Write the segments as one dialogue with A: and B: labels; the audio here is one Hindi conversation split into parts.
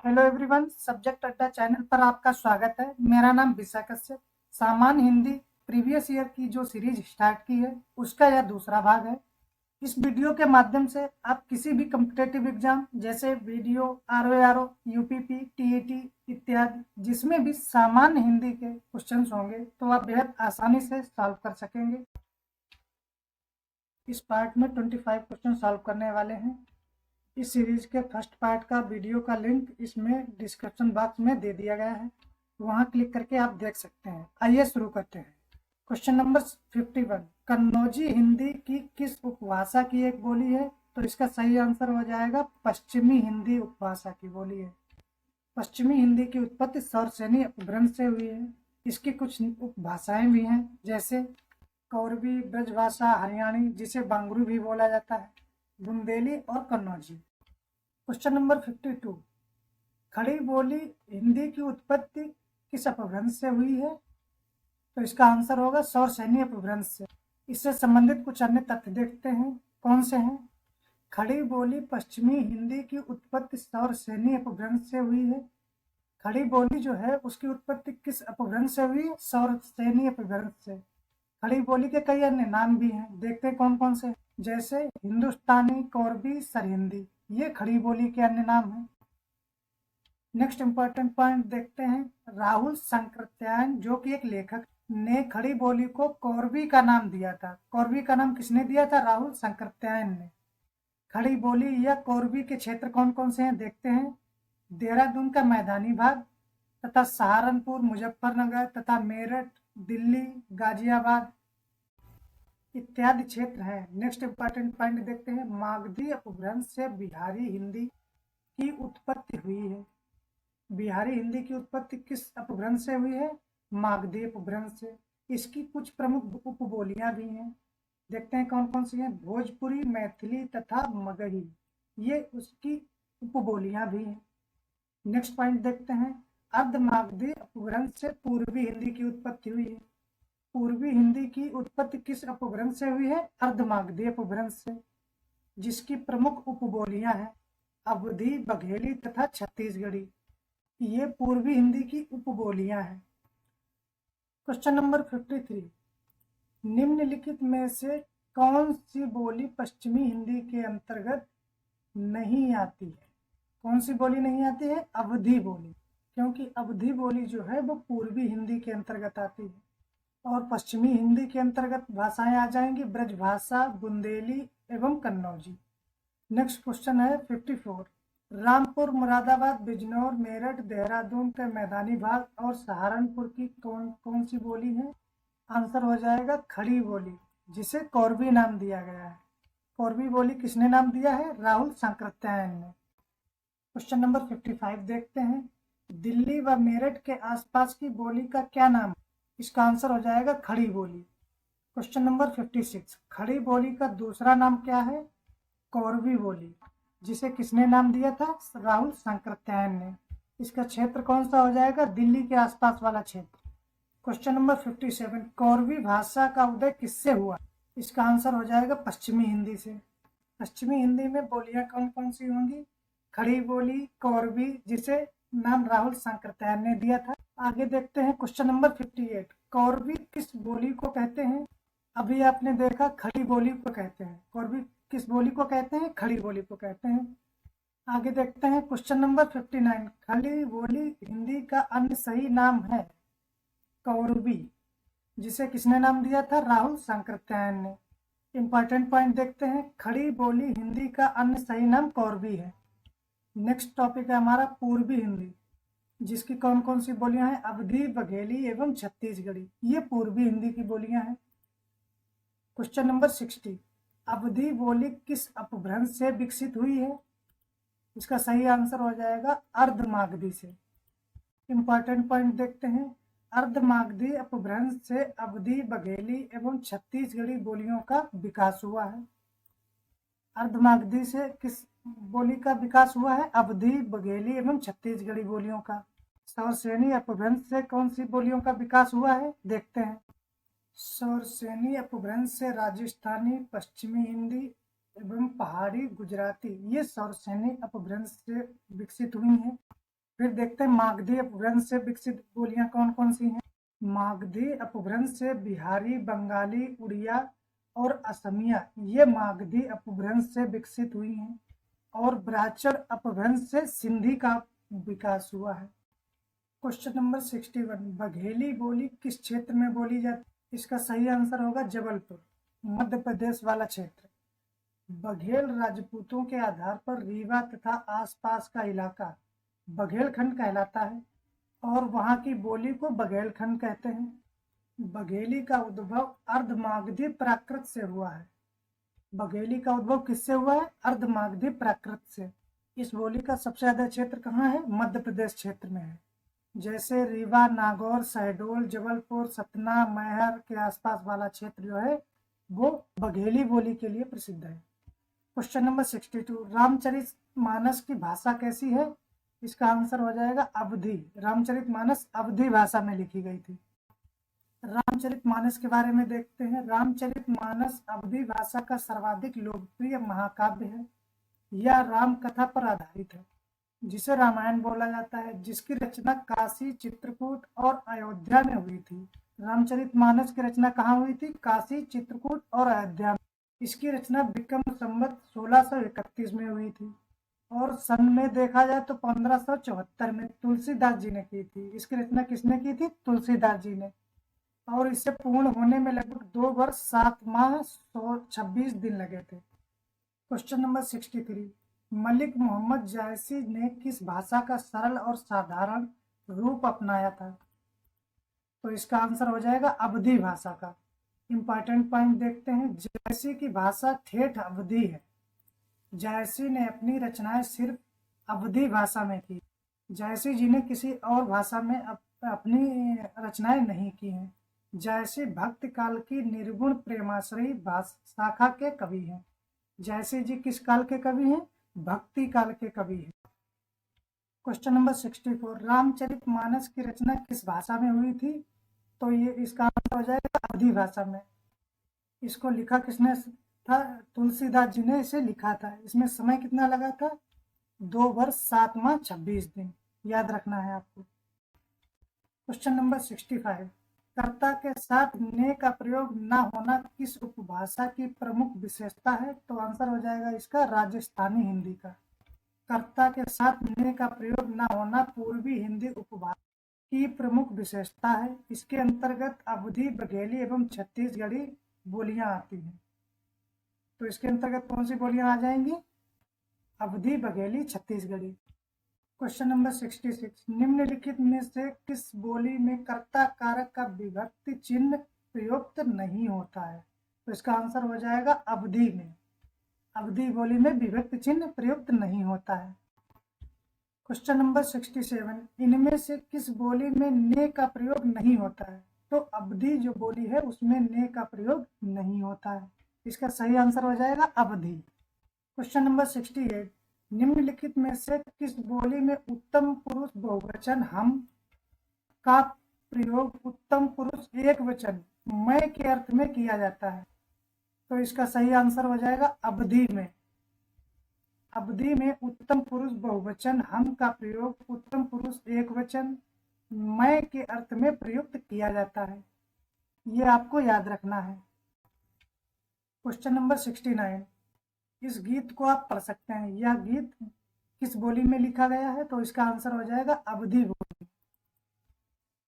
A: हेलो एवरीवन, सब्जेक्ट अड्डा चैनल पर आपका स्वागत है। मेरा नाम विशा कश्यप। सामान्य हिंदी प्रीवियस ईयर की जो सीरीज स्टार्ट की है उसका यह दूसरा भाग है। इस वीडियो के माध्यम से आप किसी भी कॉम्पिटिटिव एग्जाम जैसे वीडियो, आरओ, यूपीपी, टीएटी इत्यादि जिसमें भी सामान्य हिंदी के क्वेश्चंस होंगे तो आप बेहद आसानी से सॉल्व कर सकेंगे। इस पार्ट में 25 क्वेश्चन सॉल्व करने वाले हैं। इस सीरीज के फर्स्ट पार्ट का वीडियो का लिंक इसमें डिस्क्रिप्शन बॉक्स में दे दिया गया है, वहां क्लिक करके आप देख सकते हैं। आइए शुरू करते हैं। क्वेश्चन नंबर 51, कन्नौजी हिंदी की किस उपभाषा की एक बोली है? तो इसका सही आंसर हो जाएगा पश्चिमी हिंदी उपभाषा की बोली है। पश्चिमी हिंदी की उत्पत्ति सौरसेनी अपभ्रंश से हुई है। इसकी कुछ उपभाषाएं भी हैं जैसे कौरवी, ब्रजभाषा, हरियाणी जिसे बांगरू भी बोला जाता है, बुंदेली और कन्नौजी। क्वेश्चन नंबर 52, खड़ी बोली हिंदी की उत्पत्ति किस अपभ्रंश से हुई है? तो इसका आंसर होगा सौरसेनी अपभ्रंश से। इससे संबंधित कुछ अन्य तथ्य देखते हैं, कौन से हैं। खड़ी बोली पश्चिमी हिंदी की उत्पत्ति सौरसेनी अपभ्रंश से हुई है। खड़ी बोली जो है उसकी उत्पत्ति किस अपभ्रंश से हुई है? सौरसेनी अपभ्रंश से। खड़ी बोली के कई अन्य नाम भी हैं, देखते हैं कौन कौन से, जैसे हिंदुस्तानी, कौरवी, सरहिंदी, ये खड़ी बोली के अन्य नाम हैं। नेक्स्ट इंपॉर्टेंट पॉइंट देखते हैं, राहुल संकृत्यायन जो कि एक लेखक ने खड़ी बोली को कौरवी का नाम दिया था। कौरवी का नाम किसने दिया था? राहुल संकृत्यायन ने। खड़ी बोली या कौरवी के क्षेत्र कौन कौन से हैं देखते हैं, देहरादून का मैदानी भाग तथा सहारनपुर, मुजफ्फरनगर तथा मेरठ, दिल्ली, गाजियाबाद इत्यादि क्षेत्र है। नेक्स्ट इंपॉर्टेंट पॉइंट देखते हैं, मागधी अपभ्रंश से बिहारी हिंदी की उत्पत्ति हुई है। बिहारी हिंदी की उत्पत्ति किस अपभ्रंश से हुई है? मागधी अपभ्रंश से। इसकी कुछ प्रमुख उपबोलियां भी हैं, देखते हैं कौन कौन सी हैं। भोजपुरी, मैथिली तथा मगही, ये उसकी उपबोलियां भी हैं। नेक्स्ट पॉइंट देखते हैं, अर्धमागधी अपभ्रंश से पूर्वी हिंदी की उत्पत्ति हुई है। पूर्वी हिंदी की उत्पत्ति किस अपभ्रंश से हुई है? अर्धमागधी अपभ्रंश से, जिसकी प्रमुख उपबोलियां हैं अवधी, बघेली तथा छत्तीसगढ़ी। ये पूर्वी हिंदी की उपबोलियां हैं। क्वेश्चन नंबर 53, निम्नलिखित में से कौन सी बोली पश्चिमी हिंदी के अंतर्गत नहीं आती है? कौन सी बोली नहीं आती है? अवधी बोली, क्योंकि अवधी बोली जो है वो पूर्वी हिंदी के अंतर्गत आती है। और पश्चिमी हिंदी के अंतर्गत भाषाएं आ जाएंगी ब्रजभाषा, बुंदेली एवं कन्नौजी। नेक्स्ट क्वेश्चन है 54, रामपुर, मुरादाबाद, बिजनौर, मेरठ, देहरादून के मैदानी भाग और सहारनपुर की कौन कौन सी बोली है? आंसर हो जाएगा खड़ी बोली, जिसे कौरवी नाम दिया गया है। कौरवी बोली किसने नाम दिया है? राहुल संकृत्यायन ने। क्वेश्चन नंबर 55 देखते हैं, दिल्ली व मेरठ के आसपास की बोली का क्या नाम है? इसका आंसर हो जाएगा खड़ी बोली। क्वेश्चन नंबर 56, खड़ी बोली का दूसरा नाम क्या है? कौरवी बोली, जिसे किसने नाम दिया था? राहुल संकृत्यायन ने। इसका क्षेत्र कौन सा हो जाएगा? दिल्ली के आसपास वाला क्षेत्र। क्वेश्चन नंबर 57, कौरवी भाषा का उदय किससे हुआ? इसका आंसर हो जाएगा पश्चिमी हिंदी से। पश्चिमी हिंदी में बोलियां कौन कौन सी होंगी? खड़ी बोली, कौरवी, जिसे नाम राहुल संकृत्यायन ने दिया था। आगे देखते हैं क्वेश्चन नंबर 58, कौरवी किस बोली को कहते हैं? अभी आपने देखा खड़ी बोली को कहते हैं, कौरवी किस बोली को कहते हैं? खड़ी बोली को कहते हैं। आगे देखते हैं क्वेश्चन नंबर 59, खड़ी बोली हिंदी का अन्य सही नाम है कौरवी, जिसे किसने नाम दिया था? राहुल संकृत्यायन ने। इंपॉर्टेंट पॉइंट देखते हैं, खड़ी बोली हिंदी का अन्य सही नाम कौरवी है। नेक्स्ट टॉपिक है हमारा पूर्वी हिंदी, जिसकी कौन कौन सी बोलियां हैं? अवधी, बघेली एवं छत्तीसगढ़ी, ये पूर्वी हिंदी की बोलियां हैं। क्वेश्चन नंबर 60, अवधी बोली किस अपभ्रंश से विकसित हुई है? इसका सही आंसर हो जाएगा अर्धमागधी से। इंपॉर्टेंट पॉइंट देखते हैं, अर्धमागधी अपभ्रंश से अवधी, बघेली एवं छत्तीसगढ़ी बोलियों का विकास हुआ है। अर्धमागधी से किस बोली का विकास हुआ है? अवधी, बघेली एवं छत्तीसगढ़ी बोलियों का। सौरसेनी अपभ्रंश से कौन सी बोलियों का विकास हुआ है देखते हैं। सौरसेनी अपभ्रंश से राजस्थानी, पश्चिमी हिंदी एवं पहाड़ी गुजराती, ये सौरसेनी अपभ्रंश से विकसित हुई हैं। फिर देखते हैं मागधी अपभ्रंश से विकसित बोलियां कौन कौन सी हैं। मागधी अपभ्रंश से बिहारी, बंगाली, उड़िया और असमिया ये मागधी अपभ्रंश से विकसित हुई हैं। और ब्राह्मण अपभ्रंश से सिंधी का विकास हुआ है। क्वेश्चन नंबर 61, बघेली बोली किस क्षेत्र में बोली जाती? इसका सही आंसर होगा जबलपुर, मध्य प्रदेश वाला क्षेत्र। बघेल राजपूतों के आधार पर रीवा तथा आसपास का इलाका बघेलखंड कहलाता है और वहां की बोली को बघेलखंड कहते हैं। बघेली का उद्भव अर्धमागधी प्राकृत से हुआ है। बघेली का उद्भव किससे हुआ है? अर्धमागधी प्राकृत से। इस बोली का सबसे ज्यादा क्षेत्र कहाँ है? मध्य प्रदेश क्षेत्र में है। जैसे रीवा, नागौर, शहडोल, जबलपुर, सतना, मैहर के आसपास वाला क्षेत्र जो है वो बघेली बोली के लिए प्रसिद्ध है। क्वेश्चन नंबर 62, रामचरितमानस की भाषा कैसी है? इसका आंसर हो जाएगा अवधी। रामचरितमानस अवधी भाषा में लिखी गई थी। रामचरितमानस के बारे में देखते हैं। रामचरितमानस अवधी भाषा का सर्वाधिक लोकप्रिय महाकाव्य है। यह राम कथा पर आधारित है जिसे रामायण बोला जाता है, जिसकी रचना काशी, चित्रकूट और अयोध्या में हुई थी। रामचरितमानस की रचना कहाँ हुई थी? काशी, चित्रकूट और अयोध्या में। इसकी रचना विक्रम संवत 1631 में हुई थी और सन में देखा जाए तो 1574 में तुलसीदास जी ने की थी। इसकी रचना किसने की थी? तुलसीदास जी ने। और इसे पूर्ण होने में लगभग 2 वर्ष 7 माह 126 दिन लगे थे। क्वेश्चन नंबर 63, मलिक मोहम्मद जायसी ने किस भाषा का सरल और साधारण रूप अपनाया था? तो इसका आंसर हो जाएगा अवधी भाषा का। इंपॉर्टेंट पॉइंट देखते हैं। जायसी की भाषा ठेठ अवधी है। जायसी ने अपनी रचनाएं सिर्फ अवधी भाषा में की। जायसी जी ने किसी और भाषा में अपनी रचनाएं नहीं की हैं। जायसी भक्ति काल की निर्गुण प्रेमाश्रयी शाखा के कवि हैं। जायसी जी किस काल के कवि हैं? भक्ति काल के कवि हैं। क्वेश्चन नंबर 64, रामचरितमानस की रचना किस भाषा में हुई थी? तो ये इसका आंसर हो जाएगा अवधी भाषा में। इसको लिखा किसने था? तुलसीदास जी ने इसे लिखा था। इसमें समय कितना लगा था? 2 वर्ष 7 माह 26 दिन। याद रखना है आपको। क्वेश्चन नंबर 65, कर्ता के साथ ने का प्रयोग न होना किस उपभाषा की प्रमुख विशेषता है? तो आंसर हो जाएगा इसका राजस्थानी हिंदी का। कर्ता के साथ ने का प्रयोग न होना पूर्वी हिंदी उपभाषा की प्रमुख विशेषता है। इसके अंतर्गत अवधी, बघेली एवं छत्तीसगढ़ी बोलियां आती हैं। तो इसके अंतर्गत कौन सी बोलियां आ जाएंगी? अवधी, बघेली, छत्तीसगढ़ी। क्वेश्चन नंबर 66, निम्नलिखित में से किस बोली में कर्ता कारक का विभक्ति चिन्ह प्रयुक्त नहीं होता है? तो इसका आंसर हो जाएगा अवधी में। अवधी बोली में विभक्ति चिन्ह प्रयुक्त नहीं होता है। क्वेश्चन नंबर 67, इनमें से किस बोली में ने का प्रयोग नहीं होता है? तो अवधी जो बोली है उसमें ने का प्रयोग नहीं होता है। इसका सही आंसर हो जाएगा अवधी। क्वेश्चन नंबर 68, निम्नलिखित में से किस बोली में उत्तम पुरुष बहुवचन हम का प्रयोग उत्तम पुरुष एक वचन मैं के अर्थ में किया जाता है? तो इसका सही आंसर हो जाएगा अवधी में। अवधी में उत्तम पुरुष बहुवचन हम का प्रयोग उत्तम पुरुष एक वचन मैं के अर्थ में प्रयुक्त किया जाता है। ये आपको याद रखना है। क्वेश्चन नंबर 69, इस गीत को आप पढ़ सकते हैं। यह गीत किस बोली में लिखा गया है? तो इसका आंसर हो जाएगा अवधी बोली।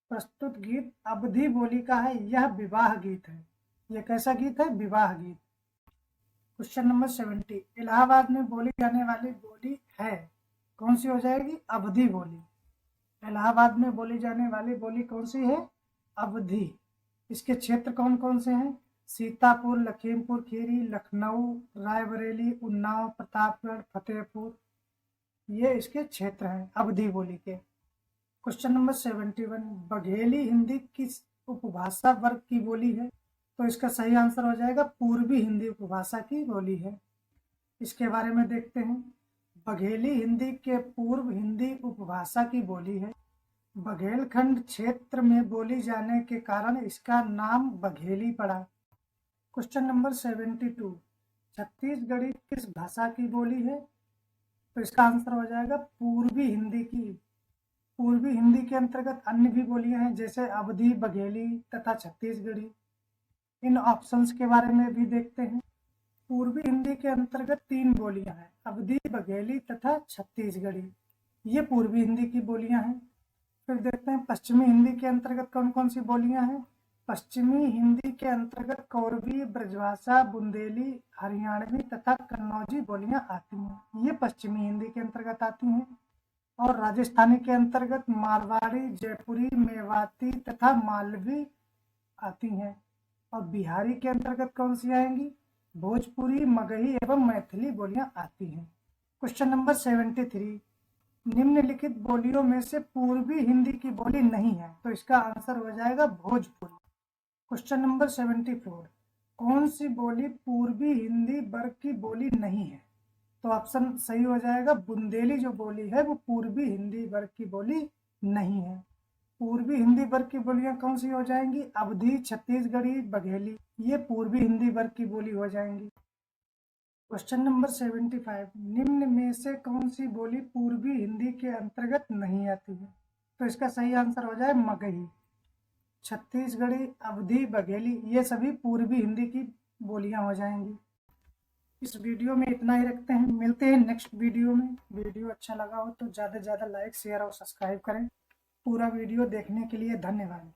A: प्रस्तुत गीत अवधी बोली का है। यह विवाह गीत है। यह कैसा गीत है? विवाह गीत। क्वेश्चन नंबर 70, इलाहाबाद में बोली जाने वाली बोली है कौन सी हो जाएगी? अवधी बोली। इलाहाबाद में बोली जाने वाली बोली कौन सी है? अवधी। इसके क्षेत्र कौन कौन से हैं? सीतापुर, लखीमपुर खीरी, लखनऊ, रायबरेली, उन्नाव, प्रतापगढ़, फतेहपुर। ये इसके क्षेत्र हैं अवधी बोली के। क्वेश्चन नंबर 71, बघेली हिंदी किस उपभाषा वर्ग की बोली है? तो इसका सही आंसर हो जाएगा पूर्वी हिंदी उपभाषा की बोली है। इसके बारे में देखते हैं। बघेली हिंदी के पूर्व हिंदी उपभाषा की बोली है। बघेलखंड क्षेत्र में बोली जाने के कारण इसका नाम बघेली पड़ा। क्वेश्चन नंबर 72, छत्तीसगढ़ी किस भाषा की बोली है? तो इसका आंसर हो जाएगा पूर्वी हिंदी की। के अंतर्गत अन्य भी बोलियां हैं जैसे अवधी, बघेली तथा छत्तीसगढ़ी। इन ऑप्शंस के बारे में भी देखते हैं। पूर्वी हिंदी के अंतर्गत 3 बोलियां हैं, अवधी, बघेली तथा छत्तीसगढ़ी। ये पूर्वी हिंदी की बोलियां हैं। फिर देखते हैं पश्चिमी हिंदी के अंतर्गत कौन कौन सी बोलियां हैं। पश्चिमी हिंदी के अंतर्गत कोरवी, ब्रजभाषा, बुंदेली, हरियाणवी तथा कन्नौजी बोलियां आती हैं। ये पश्चिमी हिंदी के अंतर्गत आती हैं। और राजस्थानी के अंतर्गत मारवाड़ी, जयपुरी, मेवाती तथा मालवी आती हैं। और बिहारी के अंतर्गत कौन सी आएंगी? भोजपुरी, मगही एवं मैथिली बोलियां आती हैं। क्वेश्चन नंबर 73, निम्नलिखित बोलियों में से पूर्वी हिंदी की बोली नहीं है, तो इसका आंसर हो जाएगा भोजपुरी। क्वेश्चन नंबर 74, कौन सी बोली पूर्वी हिंदी वर्ग की बोली नहीं है? तो ऑप्शन सही हो जाएगा बुंदेली जो बोली है वो पूर्वी हिंदी वर्ग की बोली नहीं है। पूर्वी हिंदी वर्ग की बोलियां कौन सी हो जाएंगी? अवधी, छत्तीसगढ़ी, बघेली। ये पूर्वी हिंदी वर्ग की बोली हो जाएंगी। क्वेश्चन नंबर 75, निम्न में से कौन सी बोली पूर्वी हिंदी के अंतर्गत नहीं आती है? तो इसका सही आंसर हो जाए मगही। छत्तीसगढ़ी, अवधी, बघेली ये सभी पूर्वी हिंदी की बोलियां हो जाएंगी। इस वीडियो में इतना ही रखते हैं, मिलते हैं नेक्स्ट वीडियो में। वीडियो अच्छा लगा हो तो ज़्यादा से ज़्यादा लाइक, शेयर और सब्सक्राइब करें। पूरा वीडियो देखने के लिए धन्यवाद।